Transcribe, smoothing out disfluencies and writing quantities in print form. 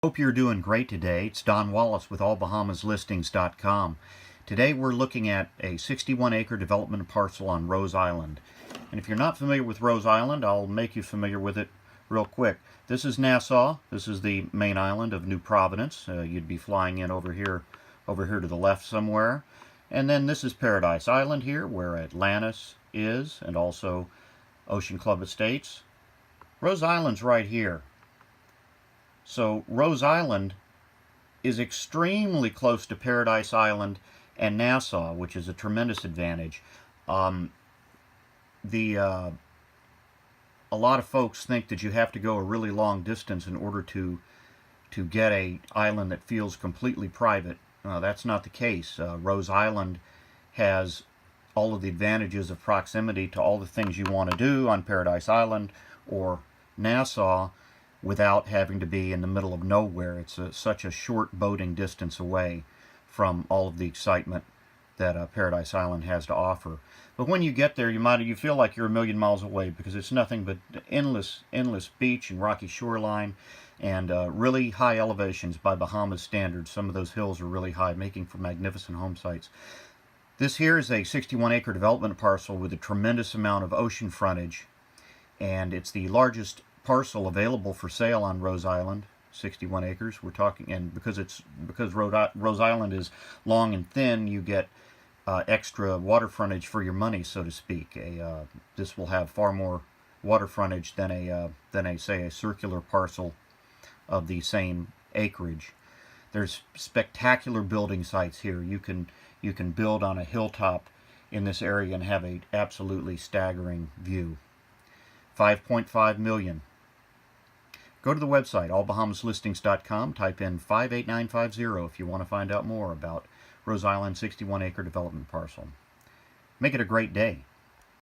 Hope you're doing great today. It's Don Wallace with allbahamaslistings.com. Today we're looking at a 61-acre development parcel on Rose Island. And if you're not familiar with Rose Island, I'll make you familiar with it real quick. This is Nassau. This is the main island of New Providence. You'd be flying in over here to the left somewhere. And then this is Paradise Island here, where Atlantis is, and also Ocean Club Estates. Rose Island's right here. So Rose Island is extremely close to Paradise Island and Nassau, which is a tremendous advantage. A lot of folks think that you have to go a really long distance in order to get an island that feels completely private. That's not the case. Rose Island has all of the advantages of proximity to all the things you want to do on Paradise Island or Nassau without having to be in the middle of nowhere. It's such a short boating distance away from all of the excitement that Paradise Island has to offer. But when you get there, you feel like you're a million miles away, because it's nothing but endless beach and rocky shoreline and really high elevations by Bahamas standards. Some of those hills are really high, making for magnificent home sites. This here is a 61-acre development parcel with a tremendous amount of ocean frontage, and it's the largest parcel available for sale on Rose Island. 61 acres we're talking, and because Rose Island is long and thin, you get extra water frontage for your money, so to speak. This will have far more water frontage than a circular parcel of the same acreage. There's spectacular building sites here. You can build on a hilltop in this area and have an absolutely staggering view. 5.5 million. Go to the website, allbahamaslistings.com, type in 58950 if you want to find out more about Rose Island 61-acre development parcel. Make it a great day.